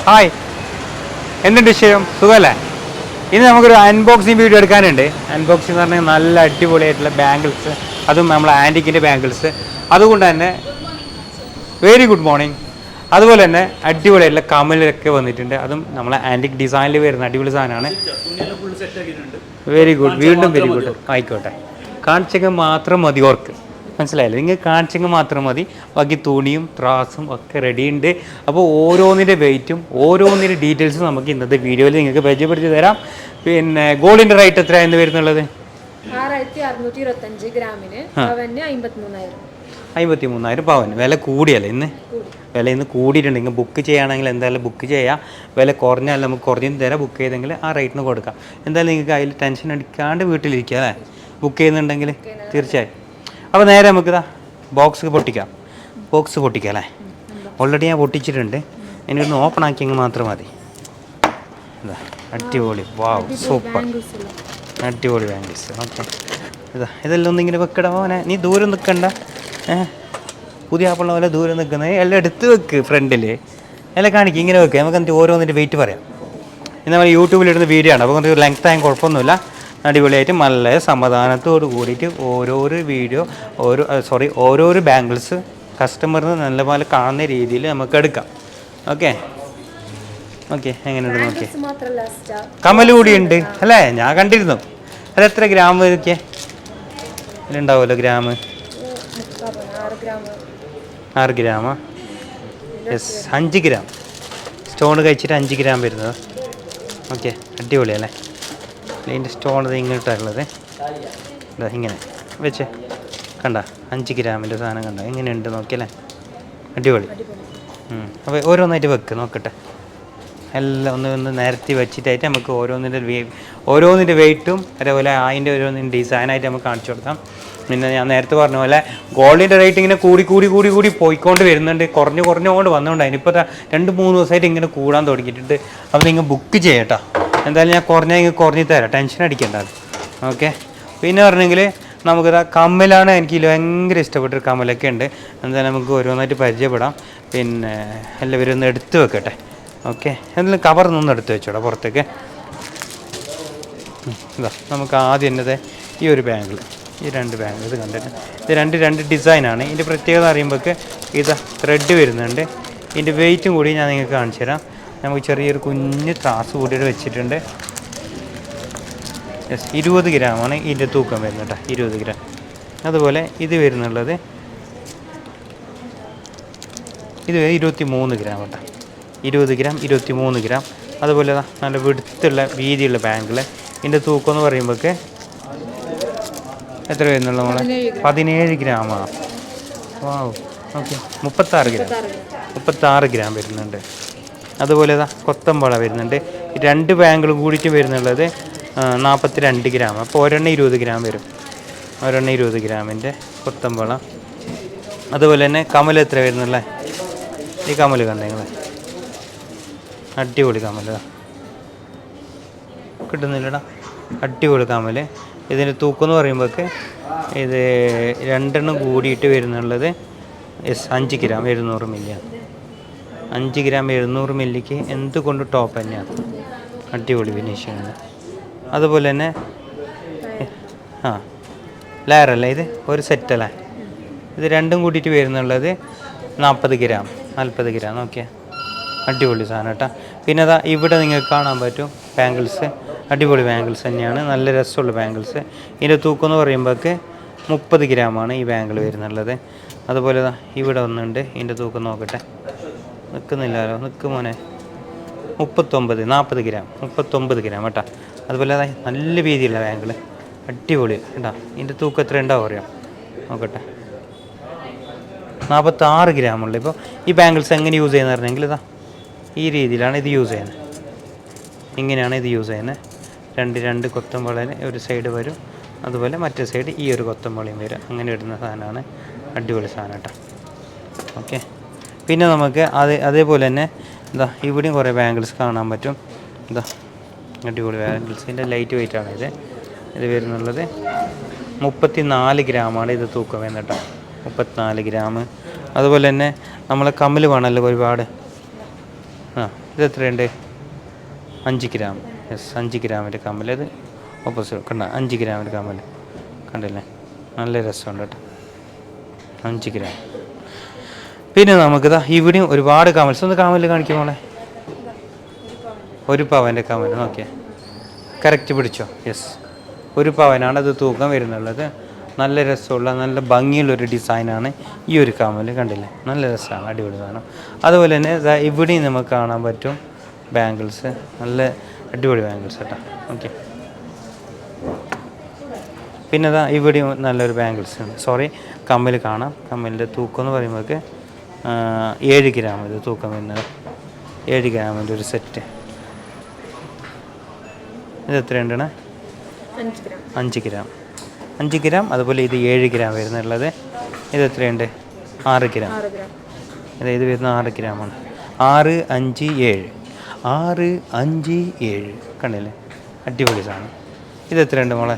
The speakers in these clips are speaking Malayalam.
ഹായ്, എന്തുണ്ട് വിഷയം? സുഖമല്ലേ? ഇനി നമുക്കൊരു അൺബോക്സിങ് വീഡിയോ എടുക്കാനുണ്ട്. അൺബോക്സിങ് എന്ന് പറഞ്ഞാൽ നല്ല അടിപൊളിയായിട്ടുള്ള ബാംഗിൾസ്, അതും നമ്മൾ ആൻറ്റിക്കിൻ്റെ ബാംഗിൾസ്. അതുകൊണ്ട് തന്നെ വെരി ഗുഡ് മോർണിംഗ്. അതുപോലെ തന്നെ അടിപൊളിയായിട്ടുള്ള കമലൊക്കെ വന്നിട്ടുണ്ട്. അതും നമ്മളെ ആൻറ്റിക് ഡിസൈനിൽ വരുന്ന അടിപൊളി സാധനമാണ്. വെരി ഗുഡ്, വീണ്ടും വെരി ഗുഡ്. ആയിക്കോട്ടെ, കാണിച്ചെങ്കിൽ മാത്രം മതി. ഓർക്ക് മനസ്സിലായില്ലേ? നിങ്ങൾ കാണിച്ചെങ്കിൽ മാത്രം മതി. ബാക്കി തുണിയും ത്രാസും ഒക്കെ റെഡി ഉണ്ട്. അപ്പോൾ ഓരോന്നിൻ്റെ വെയിറ്റും ഓരോന്നിൻ്റെ ഡീറ്റെയിൽസും നമുക്ക് ഇന്നത്തെ വീഡിയോയിൽ നിങ്ങൾക്ക് പരിചയപ്പെടുത്തി തരാം. പിന്നെ ഗോൾഡിൻ്റെ റേറ്റ് എത്രയാണെന്ന് വരുന്നുള്ളത്? 6625 ഗ്രാമിന് 53,000 പവൻ. വില കൂടിയല്ലേ ഇന്ന്? വില ഇന്ന് കൂടിയിട്ടുണ്ട്. നിങ്ങൾ ബുക്ക് ചെയ്യുകയാണെങ്കിൽ എന്തായാലും ബുക്ക് ചെയ്യാം. വില കുറഞ്ഞാൽ നമുക്ക് കുറഞ്ഞും തരാം. ബുക്ക് ചെയ്തെങ്കിൽ ആ റേറ്റിന് കൊടുക്കാം. എന്തായാലും നിങ്ങൾക്ക് അതിൽ ടെൻഷൻ അടിക്കാണ്ട് വീട്ടിലിരിക്കുക അല്ലേ, ബുക്ക് ചെയ്യുന്നുണ്ടെങ്കിൽ തീർച്ചയായും. അപ്പോൾ നേരെ നമുക്കിതാ ബോക്സ് പൊട്ടിക്കാം അല്ലേ. ഓൾറെഡി ഞാൻ പൊട്ടിച്ചിട്ടുണ്ട്. എനിക്കൊന്ന് ഓപ്പൺ ആക്കിയെങ്കിൽ മാത്രം മതി. ഇതാ അടിപൊളി, വാവ്, സൂപ്പർ, അടിപൊളി ബാംഗിൾസ്. ഓക്കെ, ഇതെല്ലാം ഒന്നിങ്ങനെ വെക്കട മോനെ. നീ ദൂരം നിൽക്കണ്ട, പുതിയ ആപ്പിളുള്ള പോലെ ദൂരം നിൽക്കുന്നത് എല്ലാം എടുത്ത് വെക്ക്. ഫ്രണ്ടിൽ എല്ലാം കാണിക്കും, ഇങ്ങനെ വെക്കുക. നമുക്ക് എന്നിട്ട് ഓരോന്നിൻ്റെ വെയിറ്റ് പറയാം. ഇത് നമ്മൾ യൂട്യൂബിലിടുന്ന വീഡിയോ ആണ്. അപ്പോൾ നമുക്ക് ലെങ്ത് ആയും കുഴപ്പമൊന്നുമില്ല. അടിപൊളിയായിട്ട് നല്ല സമാധാനത്തോട് കൂടിയിട്ട് ഓരോരോ ബാംഗിൾസ് കസ്റ്റമറിന് നല്ലപോലെ കാണുന്ന രീതിയിൽ നമുക്ക് എടുക്കാം. ഓക്കെ ഓക്കെ, എങ്ങനെയുണ്ട് നോക്കിയേ. കമൽ കൂടി ഉണ്ട് അല്ലേ, ഞാൻ കണ്ടിരുന്നു. അത് എത്ര ഗ്രാം ഇതൊക്കെ ഇതിലുണ്ടാവുമല്ലോ? ഗ്രാം 6 ഗ്രാമാ? യെസ്, 5 ഗ്രാം സ്റ്റോൺ കഴിച്ചിട്ട് 5 ഗ്രാം വരുന്നത്. ഓക്കെ, അടിപൊളിയല്ലേ? ഇതിൻ്റെ സ്റ്റോൺ ഇത് ഇങ്ങോട്ടുള്ളത് ഇതാ ഇങ്ങനെ വെച്ച് കണ്ട 5 ഗ്രാമിൻ്റെ സാധനം കണ്ട എങ്ങനെയുണ്ട് നോക്കിയല്ലേ? അടിപൊളി. അപ്പോൾ ഓരോന്നായിട്ട് വെക്ക് നോക്കട്ടെ. എല്ലാം ഒന്ന് നിരത്തി വെച്ചിട്ടായിട്ട് നമുക്ക് ഓരോന്നിൻ്റെ വെയിറ്റും അതേപോലെ അതിൻ്റെ ഓരോന്നിൻ്റെ ഡിസൈനായിട്ട് നമുക്ക് കാണിച്ചു കൊടുക്കാം. പിന്നെ ഞാൻ നേരത്തെ പറഞ്ഞ പോലെ ഗോൾഡിൻ്റെ റേറ്റ് ഇങ്ങനെ കൂടി പോയിക്കൊണ്ട് വരുന്നുണ്ട്. കുറഞ്ഞുകൊണ്ട് വന്നുകൊണ്ട് അതിനിപ്പോൾ 2-3 ദിവസമായിട്ട് ഇങ്ങനെ കൂടാൻ തുടങ്ങിയിട്ടുണ്ട്. അപ്പോൾ നിങ്ങൾ ബുക്ക് ചെയ്യട്ടോ. എന്തായാലും ഞാൻ കുറഞ്ഞു തരാം, ടെൻഷൻ അടിക്കേണ്ട. ഓക്കെ, പിന്നെ പറഞ്ഞെങ്കിൽ നമുക്കിതാ കമ്മലാണ്. എനിക്ക് ഭയങ്കര ഇഷ്ടപ്പെട്ടൊരു കമ്മലൊക്കെ ഉണ്ട്. എന്തായാലും നമുക്ക് ഓരോന്നായിട്ട് പരിചയപ്പെടാം. പിന്നെ എല്ലാവരും ഒന്ന് എടുത്ത് വെക്കട്ടെ. ഓക്കെ, എന്തെങ്കിലും കവറിനൊന്ന് എടുത്ത് വെച്ചോടാ പുറത്തേക്ക്. ഇതാ നമുക്ക് ആദ്യം എന്നത് ഈ ഒരു ബാംഗിൾ, ഈ 2 ബാംഗിൾ ഇത് കണ്ടിട്ട് ഇത് രണ്ട് ഡിസൈനാണ്. ഇതിൻ്റെ പ്രത്യേകത അറിയുമ്പോഴേക്ക് ഇത് ത്രെഡ് വരുന്നുണ്ട്. ഇതിൻ്റെ വെയിറ്റും കൂടി ഞാൻ നിങ്ങൾക്ക് കാണിച്ചു തരാം. നമുക്ക് ചെറിയൊരു കുഞ്ഞ് ത്രാസ് കൂട്ടിയിട്ട് വെച്ചിട്ടുണ്ട്. യെസ്, 20 ഗ്രാമാണ് ഇതിൻ്റെ തൂക്കം വരുന്നത് കേട്ടോ, 20 ഗ്രാം. അതുപോലെ ഇത് വരുന്നുള്ളത് ഇത് 23 ഗ്രാം കേട്ടോ, 20 ഗ്രാം 23 ഗ്രാം. അതുപോലെ നല്ല വെടുത്തുള്ള വീതിയുള്ള ബാംഗിൾ. ഇതിൻ്റെ തൂക്കം എന്ന് പറയുമ്പോഴേക്ക് എത്ര വരുന്നുള്ളൂ നമ്മളെ? 17 ഗ്രാമാണ്. വാവ്, ഓക്കെ, 36 ഗ്രാം വരുന്നുണ്ട്. അതുപോലെ കൊത്തമ്പള വരുന്നുണ്ട്. 2 ബാംഗിൾ കൂടിയിട്ട് വരുന്നുള്ളത് 42 ഗ്രാം. അപ്പോൾ ഒരെണ്ണം 20 ഗ്രാം വരും. ഒരെണ്ണം 20 ഗ്രാമിൻ്റെ കൊത്തമ്പള. അതുപോലെ തന്നെ കമൽ എത്ര വരുന്നുള്ളത്? ഈ കമൽ കണ്ടെങ്കിൽ അടിപൊളി കമൽ കിട്ടുന്നില്ലടാ, അടിപൊളി കമൽ. ഇതിൻ്റെ തൂക്കം എന്ന് പറയുമ്പോഴേക്ക് ഇത് 2 എണ്ണം കൂടിയിട്ട് വരുന്നുള്ളത് 5 ഗ്രാം 700 മില്ലിയാണ്. 5 ഗ്രാം 700 മില്ലിക്ക് എന്തുകൊണ്ട് ടോപ്പ് തന്നെയാണ്. അടിപൊളി ഫിനിഷിങ്. അതുപോലെ തന്നെ ലെയറല്ല, ഇത് ഒരു സെറ്റല്ലേ. ഇത് 2ഉം കൂടിയിട്ട് വരുന്നുള്ളത് 40 ഗ്രാം. നോക്കിയാൽ അടിപൊളി സാധനം കേട്ടോ. പിന്നെ അതാ ഇവിടെ നിങ്ങൾക്ക് കാണാൻ പറ്റും ബാംഗിൾസ്. അടിപൊളി ബാംഗിൾസ് തന്നെയാണ്, നല്ല രസമുള്ള ബാംഗിൾസ്. ഇതിൻ്റെ തൂക്കം എന്ന് പറയുമ്പോഴേക്ക് 30 ഗ്രാമാണ് ഈ ബാംഗിൾ വരുന്നുള്ളത്. അതുപോലെ ഇവിടെ ഒന്നുണ്ട്, ഇതിൻ്റെ തൂക്കം നോക്കട്ടെ. നിൽക്കുന്നില്ലല്ലോ, നിൽക്കും മോനെ. 39 ഗ്രാം 39 ഗ്രാം കേട്ടോ. അതുപോലെ നല്ല വീതിയുള്ള ബാംഗിൾ, അടിപൊളി കേട്ടോ. ഇതിൻ്റെ തൂക്കം എത്ര ഉണ്ടാവും അറിയാം, നോക്കട്ടെ. 46 ഗ്രാമുള്ള. ഇപ്പോൾ ഈ ബാംഗിൾസ് എങ്ങനെ യൂസ് ചെയ്യുന്നത് പറഞ്ഞെങ്കിൽ ഈ രീതിയിലാണ് ഇത് യൂസ് ചെയ്യുന്നത്. ഇങ്ങനെയാണ് ഇത് യൂസ് ചെയ്യുന്നത്. 2 കൊത്തമ്പളന് ഒരു സൈഡ് വരും, അതുപോലെ മറ്റേ സൈഡ് ഈ ഒരു കൊത്തമ്പളിയും വരും. അങ്ങനെ ഇടുന്ന സാധനമാണ്. അടിപൊളി സാധനം കേട്ടോ. ഓക്കെ, പിന്നെ നമുക്ക് അതേപോലെ തന്നെ ഇവിടെയും കുറേ ബാംഗിൾസ് കാണാൻ പറ്റും. അടിപൊളി ബാംഗിൾസിൻ്റെ ലൈറ്റ് വെയിറ്റാണ് ഇത് വരുന്നുള്ളത്. 34 ഗ്രാമാണ് ഇത് തൂക്കം വരുന്നത് കേട്ടോ, 34 ഗ്രാം. അതുപോലെ തന്നെ നമ്മളെ കമ്മൽ വേണമല്ലോ ഒരുപാട്, ആ ഇത് എത്രയുണ്ട്? 5 ഗ്രാം. യെസ്, 5 ഗ്രാമിൻ്റെ കമ്മൽ. ഇത് ഓപ്പോസിറ്റ് കണ്ട 5 ഗ്രാമിൻ്റെ കമ്മൽ കണ്ടില്ലേ? നല്ല രസമുണ്ട് കേട്ടോ. 5 ഗ്രാം. പിന്നെ നമുക്കിതാ ഇവിടെയും ഒരുപാട് കമൽസ്. ഒന്ന് കമൽ കാണിക്കുമോളെ. 1 പവൻ്റെ കമൽ നോക്കിയേ. കറക്റ്റ് പിടിച്ചോ? യെസ്, 1 പവനാണ് അത് തൂക്കം വരുന്നുള്ളത്. നല്ല രസമുള്ള നല്ല ഭംഗിയുള്ളൊരു ഡിസൈനാണ് ഈ ഒരു കമ്മൽ. കണ്ടില്ലേ? നല്ല രസമാണ്, അടിപൊളി സാധനം. അതുപോലെ തന്നെ ഇവിടെയും നമുക്ക് കാണാൻ പറ്റും ബാംഗിൾസ്. നല്ല അടിപൊളി ബാംഗിൾസ് കേട്ടോ. ഓക്കെ. പിന്നെ ഇവിടെയും നല്ലൊരു ബാംഗിൾസ് ഉണ്ട്. സോറി, കമ്മൽ കാണാം. കമ്മലിൻ്റെ തൂക്കം എന്ന് പറയുമ്പോൾ 7 ഗ്രാം ഇത് തൂക്കം വരുന്നത്. 7 ഗ്രാമിൻ്റെ ഒരു സെറ്റ്. ഇത് എത്രയുണ്ടാണ്? 5 ഗ്രാം. 5 ഗ്രാം. അതുപോലെ ഇത് 7 ഗ്രാം വരുന്നുള്ളത്. ഇത് എത്രയുണ്ട്? 6 ഗ്രാം. ഇത് വരുന്ന 6 ഗ്രാമാണ്. 6, 5, 7. 6, 5, 7 കണ്ടില്ലേ? അടിപൊളി സാധനം. ഇത് എത്രയുണ്ട് മോളെ?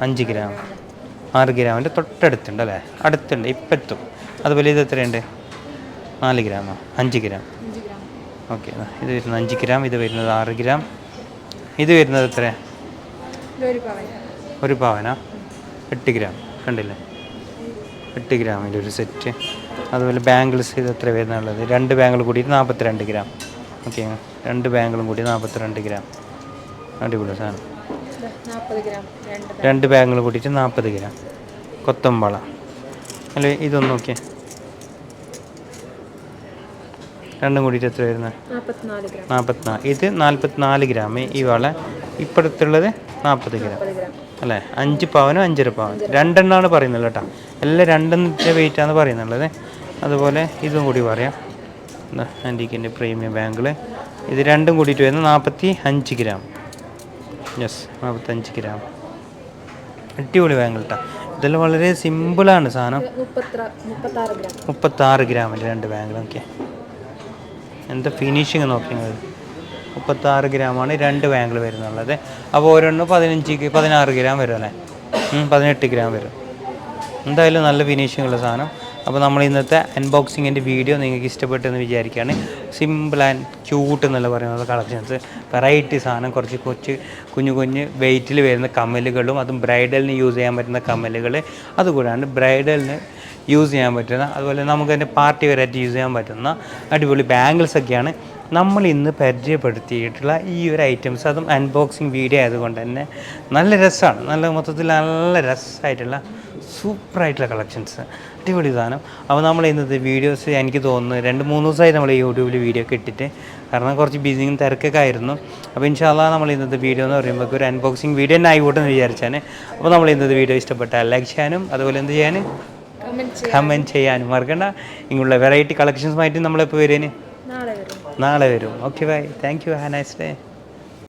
5 ഗ്രാം. 6 ഗ്രാമിൻ്റെ തൊട്ടടുത്തുണ്ട് അല്ലേ? അടുത്തുണ്ട്, ഇപ്പം എത്തും. അതുപോലെ ഇത് എത്രയുണ്ട്? 4 ഗ്രാമോ? 5 ഗ്രാം. ഓക്കെ. ഇത് വരുന്നത് 5 ഗ്രാം. ഇത് വരുന്നത് 6 ഗ്രാം. ഇത് വരുന്നത് എത്ര? 1 പവനാ? 8 ഗ്രാം. കണ്ടില്ലേ? 8 ഗ്രാമിൻ്റെ ഒരു സെറ്റ്. അതുപോലെ ബാംഗിൾസ് ഇത് എത്ര വരുന്നുള്ളത്? 2 ബാംഗിൾ കൂടിയിട്ട് 42 ഗ്രാം. ഓക്കെ, 2 ബാംഗിളും കൂടി 42 ഗ്രാം. അടിപൊളി സാധനം. 2 ബാംഗിൾ കൂടിയിട്ട് 40 ഗ്രാം. കൊത്തമ്പള അല്ലേ? ഇതൊന്ന് നോക്കിയേ. രണ്ടും കൂടിയിട്ട് എത്ര വരുന്നത്? 44. ഇത് 44 ഗ്രാം. ഈ വള ഇപ്പോഴത്തുള്ളത് 40 ഗ്രാം അല്ലേ? 5 പവനും 5.5 പവൻ. 2 എണ്ണമാണ് പറയുന്നത് കേട്ടോ. എല്ലാം 2 വെയിറ്റാണ് പറയുന്നുള്ളത്. അതുപോലെ ഇതും കൂടി പറയാം. ആൻറ്റിക്കിൻ്റെ പ്രീമിയം ബാംഗിൾ. ഇത് രണ്ടും കൂടിയിട്ട് വരുന്നത് 45 ഗ്രാം. Yes, 45 gram. അടിപൊളി ബാംഗിൾ കേട്ടോ. ഇതെല്ലാം വളരെ സിമ്പിളാണ് സാധനം. 36 ഗ്രാമിൻ്റെ 2 ബാംഗിൾ. ഓക്കെ, എന്താ ഫിനിഷിങ് നോക്കിയത്? 36 ഗ്രാമാണ് 2 ബാംഗിൾ വരുന്നുള്ളത്. അപ്പോൾ ഓരോന്നും 16 ഗ്രാം വരും അല്ലേ? 18 ഗ്രാം വരും. എന്തായാലും നല്ല ഫിനിഷിംഗ് ഉള്ള സാധനം. അപ്പോൾ നമ്മൾ ഇന്നത്തെ അൺബോക്സിങ്ങിൻ്റെ വീഡിയോ നിങ്ങൾക്ക് ഇഷ്ടപ്പെട്ടെന്ന് വിചാരിക്കുകയാണ്. സിമ്പിൾ ആൻഡ് ക്യൂട്ട് എന്നല്ല പറയുന്നത് കളക്ഷൻസ്. വെറൈറ്റി സാധനം, കുറച്ച് കുഞ്ഞു വെയിറ്റിൽ വരുന്ന കമ്മലുകളും, അതും ബ്രൈഡലിന് യൂസ് ചെയ്യാൻ പറ്റുന്ന കമ്മലുകൾ, അതുകൂടാണ്ട് ബ്രൈഡലിന് യൂസ് ചെയ്യാൻ പറ്റുന്ന, അതുപോലെ നമുക്ക് തന്നെ പാർട്ടി വെറൈറ്റി യൂസ് ചെയ്യാൻ പറ്റുന്ന അടിപൊളി ബാംഗിൾസൊക്കെയാണ് നമ്മൾ ഇന്ന് പരിചയപ്പെടുത്തിയിട്ടുള്ള ഈ ഒരു ഐറ്റംസ്. അതും അൺബോക്സിങ് വീഡിയോ ആയതുകൊണ്ട് തന്നെ നല്ല രസമാണ്. നല്ല മൊത്തത്തിൽ നല്ല രസമായിട്ടുള്ള സൂപ്പറായിട്ടുള്ള കളക്ഷൻസ്, അടിപൊളി സാധനം. അപ്പോൾ നമ്മൾ ഇന്നത്തെ വീഡിയോസ് എനിക്ക് തോന്നുന്നു 2-3 ദിവസമായി നമ്മൾ യൂട്യൂബിൽ വീഡിയോ ഒക്കെ ഇട്ടിട്ട്, കാരണം കുറച്ച് ബിസിയും തിരക്കൊക്കെ ആയിരുന്നു. അപ്പോൾ ഇൻഷാ അല്ലാഹ് നമ്മൾ ഇന്നത്തെ വീഡിയോ എന്ന് പറയുമ്പോൾ ഒരു അൺബോക്സിങ് വീഡിയോ തന്നെ ആയിക്കോട്ടെന്ന് വിചാരിച്ചാണ്. അപ്പോൾ നമ്മൾ ഇന്നത്തെ വീഡിയോ ഇഷ്ടപ്പെട്ടാൽ ലൈക്ക് ചെയ്യാനും, അതുപോലെ എന്ത് ചെയ്യാൻ, കമൻറ്റ് ചെയ്യാനും മറക്കണ്ട. ഇങ്ങനെയുള്ള വെറൈറ്റി കളക്ഷൻസുമായിട്ട് നമ്മളെപ്പോൾ വരുന്നതിന് നാളെ വരും. Okay, bye. Thank you. Have a nice day.